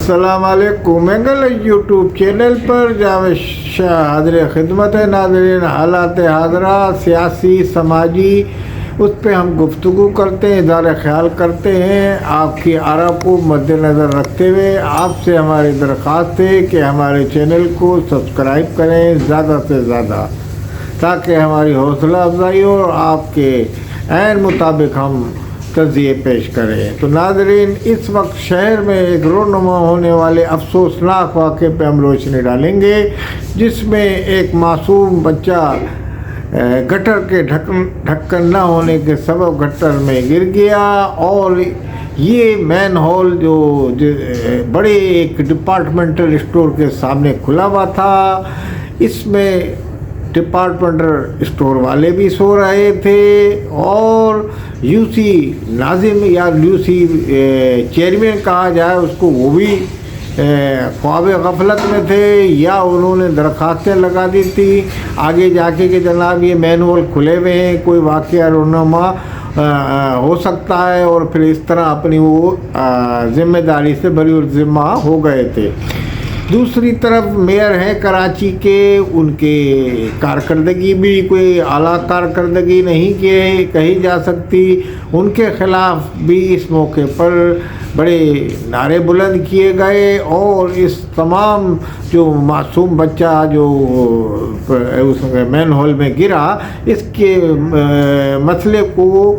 السلام علیکم Mengal YouTube channel پر جاوید شاہ حاضر خدمت ہے۔ ناظرین، حالات حاضرہ سیاسی سماجی اس پہ ہم گفتگو کرتے ہیں، اظہار خیال کرتے ہیں۔ آپ کی آراء کو مد نظر رکھتے ہوئے آپ سے ہماری درخواست ہے کہ ہمارے چینل کو سبسکرائب کریں زیادہ سے زیادہ، تاکہ ہماری حوصلہ افزائی ہو اور آپ کے عین مطابق ہم تجزیے پیش کریں۔ تو ناظرین، اس وقت شہر میں ایک رونما ہونے والے افسوسناک واقعے پہ ہم روشنی ڈالیں گے، جس میں ایک معصوم بچہ گٹر کے ڈھکن نہ ہونے کے سبب گٹر میں گر گیا، اور یہ مین ہول جو بڑے ایک ڈپارٹمنٹل اسٹور کے سامنے کھلا ہوا تھا، اس میں ڈپارٹمنٹل اسٹور والے بھی سو رہے تھے، اور یو سی ناظم یا یو سی چیئرمین کہا جائے اس کو، وہ بھی خواب غفلت میں تھے، یا انہوں نے درخواستیں لگا دی تھی آگے جا کے کہ جناب یہ مین ہول کھلے ہوئے ہیں، کوئی واقعہ رونما ہو سکتا ہے، اور پھر اس طرح اپنی وہ ذمہ داری سے بری الذمہ ہو گئے تھے۔ دوسری طرف میئر ہیں کراچی کے، ان کے کارکردگی بھی کوئی اعلیٰ کارکردگی نہیں کہی جا سکتی، ان کے خلاف بھی اس موقع پر بڑے نعرے بلند کیے گئے، اور اس تمام جو معصوم بچہ جو اس مین ہول میں گرا، اس کے مسئلے کو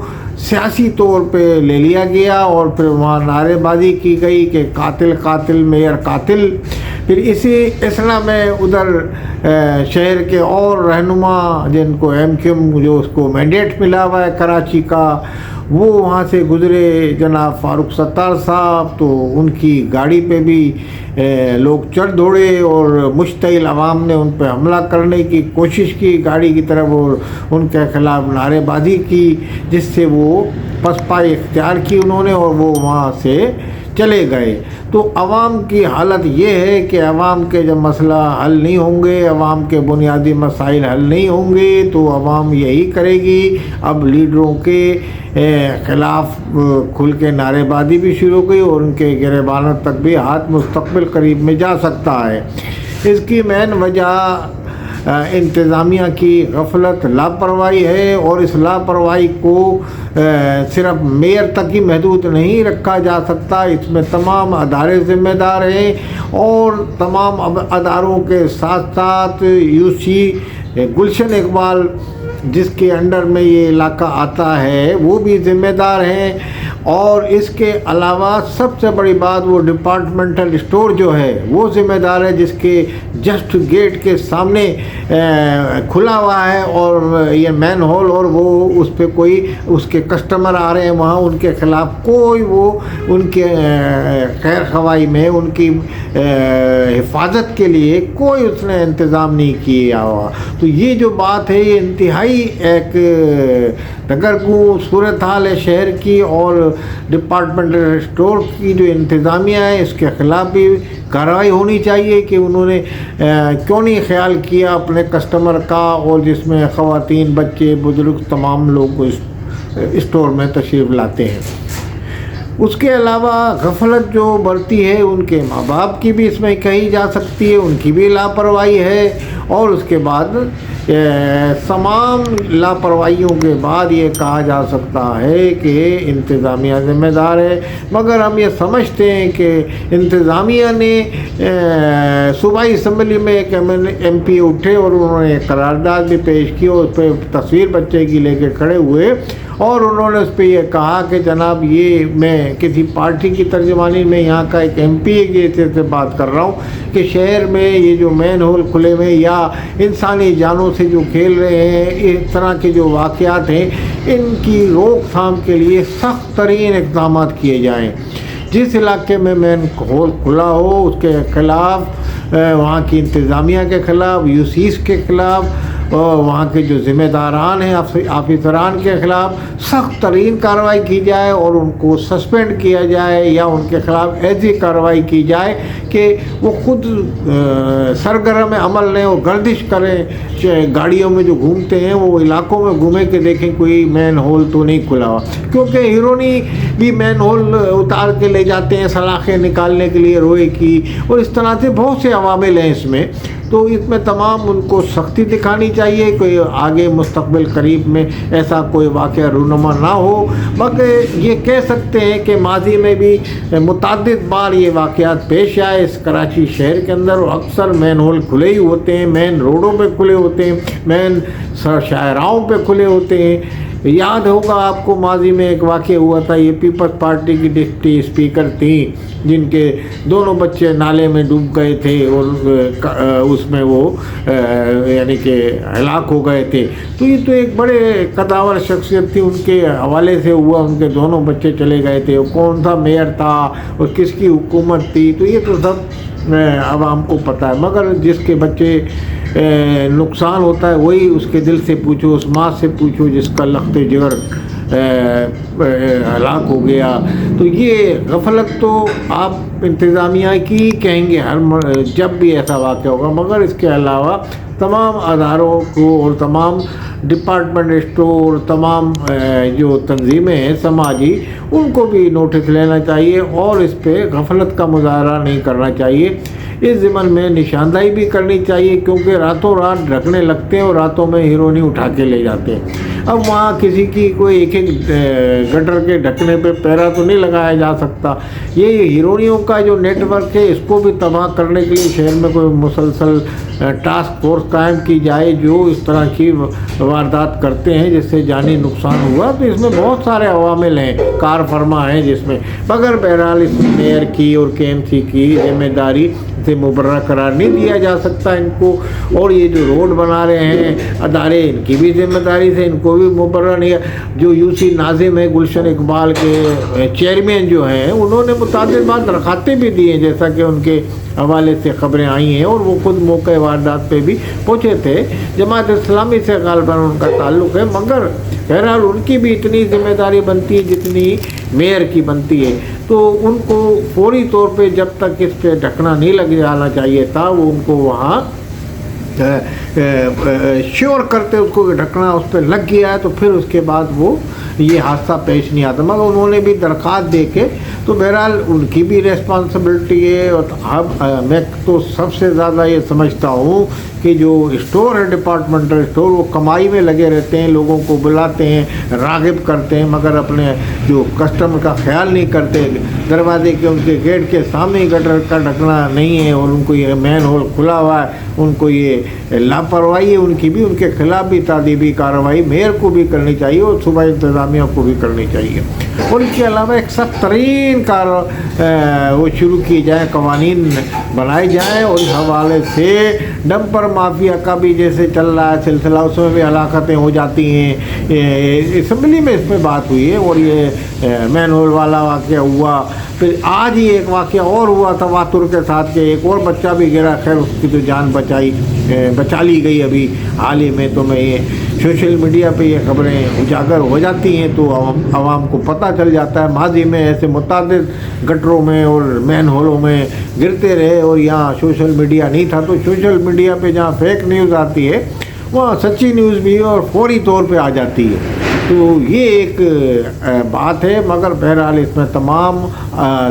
سیاسی طور پہ لے لیا گیا، اور پھر وہاں نعرے بازی کی گئی کہ قاتل قاتل میئر قاتل۔ پھر اسی اثنا میں ادھر شہر کے اور رہنما جن کو ایم کیو ایم جو اس کو مینڈیٹ ملا ہوا ہے کراچی کا، وہ وہاں سے گزرے، جناب فاروق ستار صاحب، تو ان کی گاڑی پہ بھی لوگ چڑھ دوڑے، اور مشتعل عوام نے ان پہ حملہ کرنے کی کوشش کی گاڑی کی طرف، اور ان کے خلاف نعرے بازی کی، جس سے وہ پسپائی اختیار کی انہوں نے، اور وہ وہاں سے چلے گئے۔ تو عوام کی حالت یہ ہے کہ عوام کے جب مسئلہ حل نہیں ہوں گے، عوام کے بنیادی مسائل حل نہیں ہوں گے، تو عوام یہی کرے گی، اب لیڈروں کے خلاف کھل کے نعرے بازی بھی شروع کی، اور ان کے گریبانوں تک بھی ہاتھ مستقبل قریب میں جا سکتا ہے۔ اس کی مین وجہ انتظامیہ کی غفلت، لاپرواہی ہے، اور اس لاپرواہی کو صرف میئر تک ہی محدود نہیں رکھا جا سکتا، اس میں تمام ادارے ذمہ دار ہیں، اور تمام اداروں کے ساتھ ساتھ یو سی گلشن اقبال جس کے انڈر میں یہ علاقہ آتا ہے وہ بھی ذمہ دار ہیں، اور اس کے علاوہ سب سے بڑی بات وہ ڈپارٹمنٹل اسٹور جو ہے وہ ذمہ دار ہے، جس کے جسٹ گیٹ کے سامنے کھلا ہوا ہے، اور یہ مین ہول، اور وہ اس پہ کوئی اس کے کسٹمر آ رہے ہیں وہاں، ان کے خلاف کوئی وہ ان کے خیر خواہی میں ان کی حفاظت کے لیے کوئی اس نے انتظام نہیں کیا ہوا۔ تو یہ جو بات ہے یہ انتہائی ایک دگرگوں صورتحال ہے شہر کی، اور ڈپارٹمنٹل اسٹور کی جو انتظامیہ ہے اس کے خلاف بھی کارروائی ہونی چاہیے کہ انہوں نے کیوں نہیں خیال کیا اپنے کسٹمر کا، اور جس میں خواتین، بچے، بزرگ تمام لوگ اسٹور میں تشریف لاتے ہیں۔ اس کے علاوہ غفلت جو برتی ہے ان کے ماں باپ کی بھی اس میں کہی جا سکتی ہے، ان کی بھی لاپرواہی ہے، اور اس کے بعد تمام لاپرواہیوں کے بعد یہ کہا جا سکتا ہے کہ انتظامیہ ذمہ دار ہے۔ مگر ہم یہ سمجھتے ہیں کہ انتظامیہ نے صوبائی اسمبلی میں ایک ایم پی اٹھے، اور انہوں نے قرارداد بھی پیش کی، اور اس پہ تصویر بچے کی لے کے کھڑے ہوئے، اور انہوں نے اس پہ یہ کہا کہ جناب یہ میں کسی پارٹی کی ترجمانی میں یہاں کا ایک ایم پی سے بات کر رہا ہوں کہ شہر میں یہ جو مین ہول کھلے ہوئے یا انسانی جانوں سے جو کھیل رہے ہیں، اس طرح کے جو واقعات ہیں، ان کی روک تھام کے لیے سخت ترین اقدامات کیے جائیں۔ جس علاقے میں مین ہول کھلا ہو اس کے خلاف، وہاں کی انتظامیہ کے خلاف، یو سیز کے خلاف وہاں کے جو ذمہ داران ہیں آفیسران کے خلاف سخت ترین کارروائی کی جائے اور ان کو سسپینڈ کیا جائے یا ان کے خلاف ایسی کارروائی کی جائے کہ وہ خود سرگرم عمل لیں اور گردش کریں. گاڑیوں میں جو گھومتے ہیں وہ علاقوں میں گھومیں کہ دیکھیں کوئی مین ہول تو نہیں کھلا ہوا, کیونکہ ہیرونی بھی مین ہول اتار کے لے جاتے ہیں سلاخیں نکالنے کے لیے روئے کی, اور اس طرح سے بہت سے عوامل ہیں اس میں. تو اس میں تمام ان کو سختی دکھانی چاہیے, کوئی آگے مستقبل قریب میں ایسا کوئی واقعہ رونما نہ ہو. مگر یہ کہہ سکتے ہیں کہ ماضی میں بھی متعدد بار یہ واقعات پیش آئے اس کراچی شہر کے اندر, اور اکثر مین ہول کھلے ہی ہوتے ہیں, مین روڈوں پہ کھلے ہوتے ہیں, مین شاہراہوں پہ کھلے ہوتے ہیں. یاد ہوگا آپ کو ماضی میں ایک واقعہ ہوا تھا, یہ پیپلز پارٹی کی ڈپٹی اسپیکر تھیں جن کے دونوں بچے نالے میں ڈوب گئے تھے اور اس میں وہ یعنی کہ ہلاک ہو گئے تھے. تو یہ تو ایک بڑے قداور شخصیت تھی, ان کے حوالے سے ہوا, ان کے دونوں بچے چلے گئے تھے, کون سا میئر تھا اور کس کی حکومت تھی, تو یہ تو سب عوام کو پتہ ہے. مگر جس کے بچے نقصان ہوتا ہے وہی اس کے دل سے پوچھو, اس ماں سے پوچھو جس کا لخت جگر ہلاک ہو گیا. تو یہ غفلت تو آپ انتظامیہ کی کہیں گے جب بھی ایسا واقعہ ہوگا, مگر اس کے علاوہ تمام اداروں کو اور تمام ڈپارٹمنٹ اسٹور, تمام جو تنظیمیں ہیں سماجی, ان کو بھی نوٹس لینا چاہیے اور اس پہ غفلت کا مظاہرہ نہیں کرنا چاہیے. اس ضمن میں نشاندہی بھی کرنی چاہیے, کیونکہ راتوں رات ڈھکنے لگتے ہیں اور راتوں میں ہیرونی اٹھا کے لے جاتے ہیں. اب وہاں کسی کی کوئی ایک ایک گٹر کے ڈھکنے پہ پیرا تو نہیں لگایا جا سکتا. یہ ہیرونیوں کا جو نیٹ ورک ہے اس کو بھی تباہ کرنے کے لیے شہر میں کوئی مسلسل ٹاسک فورس قائم کی جائے جو اس طرح کی واردات کرتے ہیں جس سے جانی نقصان ہوا. تو اس میں بہت سارے عوامل ہیں, کار فرما ہیں جس میں, مگر بہرحال اس میں میئر کی اور کے ایم سی کی ذمہ داری سے مبرہ قرار نہیں دیا جا سکتا ان کو. اور یہ جو روڈ بنا رہے ہیں ادارے, ان کی بھی ذمہ داری سے ان کو بھی مبرہ نہیں ہے. جو یو سی ناظم ہے گلشن اقبال کے چیئرمین جو ہیں, انہوں نے متعدد بار درخواستیں بھی دی ہیں جیسا کہ ان کے حوالے سے خبریں آئی ہیں, اور وہ خود موقع واردات پہ بھی پہنچے تھے. جماعت اسلامی سے غالباً ان کا تعلق ہے, مگر بہرحال ان کی بھی اتنی ذمہ داری بنتی ہے جتنی میئر کی بنتی ہے. تو ان کو فوری طور پہ جب تک اس پہ ڈھکنا نہیں لگ جانا چاہیے تھا, وہ ان کو وہاں شیور کرتے اس کو ڈھکنا اس پہ لگ گیا ہے, تو پھر اس کے بعد وہ یہ حادثہ پیش نہیں آتا. مگر انہوں نے بھی درخواست دے کے, تو بہرحال ان کی بھی ریسپانسبلٹی ہے. اور اب میں تو سب سے زیادہ یہ سمجھتا ہوں کہ جو اسٹور ہے ڈپارٹمنٹل اسٹور, وہ کمائی میں لگے رہتے ہیں, لوگوں کو بلاتے ہیں, راغب کرتے ہیں, مگر اپنے جو کسٹمر کا خیال نہیں کرتے. دروازے کے ان کے گیٹ کے سامنے گٹر کا ڈھکنا نہیں ہے اور ان کو یہ مین ہول کھلا ہوا ہے, ان کو یہ لاپرواہی ہے ان کی بھی. ان کے خلاف بھی تعدیبی کارروائی میئر کو بھی کرنی چاہیے اور صوبائی انتظامیہ کو بھی کرنی چاہیے. اور اس کے علاوہ ایک سخت ترین وہ شروع کی جائے, قوانین بنائے جائیں, اور اس حوالے سے ڈمپر مافیا کا بھی جیسے چل رہا ہے سلسلہ, اس میں بھی ہلاکتیں ہو جاتی ہیں. اسمبلی میں اس پہ بات ہوئی ہے, اور یہ مین ہول والا واقعہ ہوا. پھر آج ہی ایک واقعہ اور ہوا تھا واتر کے ساتھ, کہ ایک اور بچہ بھی گرا, خیر اس کی تو جان بچا لی گئی ابھی حال ہی میں. تو میں یہ سوشل میڈیا پہ یہ خبریں اجاگر ہو جاتی ہیں تو عوام کو پتہ چل جاتا ہے. ماضی میں ایسے متعدد گٹروں میں اور مین ہولوں میں گرتے رہے, اور یہاں سوشل میڈیا نہیں تھا. تو سوشل میڈیا پہ جہاں فیک نیوز آتی ہے وہاں سچی نیوز بھی ہے اور فوری طور پہ آ جاتی ہے. تو یہ ایک بات ہے. مگر بہرحال اس میں تمام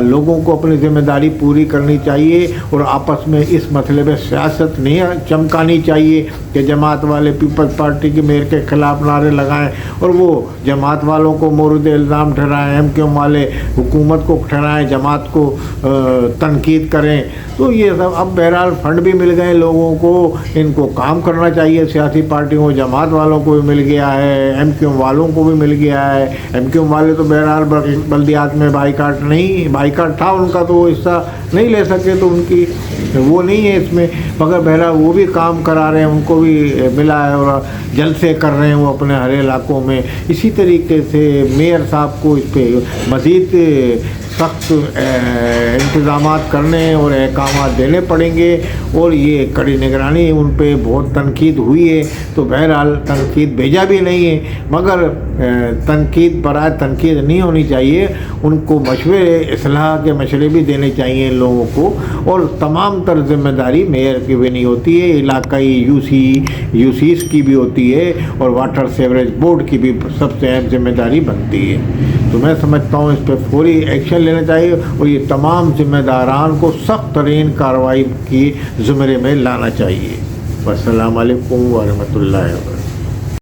لوگوں کو اپنی ذمہ داری پوری کرنی چاہیے, اور آپس میں اس مسئلے میں سیاست نہیں چمکانی چاہیے کہ جماعت والے پیپلز پارٹی کے میئر کے خلاف نعرے لگائیں اور وہ جماعت والوں کو مورد الزام ٹھہرائیں, ایم کیو ایم والے حکومت کو ٹھہرائیں, جماعت کو تنقید کریں. تو یہ سب اب بہرحال فنڈ بھی مل گئے لوگوں کو, ان کو کام کرنا چاہیے. سیاسی پارٹیوں جماعت والوں کو بھی مل گیا ہے, ایم کیو ایم والوں کو بھی مل گیا ہے. ایم کیو ایم والے تو بہرحال بلدیات میں بائیکاٹ تھا ان کا, تو وہ حصہ نہیں لے سکے, تو ان کی وہ نہیں ہے اس میں. مگر بہرحال وہ بھی کام کرا رہے ہیں, ان کو بھی ملا ہے اور جلسے کر رہے ہیں وہ اپنے ہر علاقوں میں. اسی طریقے سے میئر صاحب کو اس پہ مزید سخت انتظامات کرنے اور احکامات دینے پڑیں گے، اور یہ کڑی نگرانی ان پہ بہت تنقید ہوئی ہے، تو بہرحال تنقید بھیجا بھی نہیں ہے، مگر تنقید برائے تنقید نہیں ہونی چاہیے، ان کو مشورے اصلاح کے مشورے بھی دینے چاہیے لوگوں کو، اور تمام تر ذمہ داری میئر کی بھی نہیں ہوتی ہے، علاقائی یو سیز کی بھی ہوتی ہے، اور واٹر سیوریج بورڈ کی بھی سب سے اہم ذمہ داری بنتی ہے۔ تو میں سمجھتا ہوں اس پہ فوری ایکشن لینا چاہیے، اور یہ تمام ذمہ داران کو سخت ترین کارروائی کی زمرے میں لانا چاہیے۔ والسلام علیکم ورحمۃ اللہ وبرکاتہ۔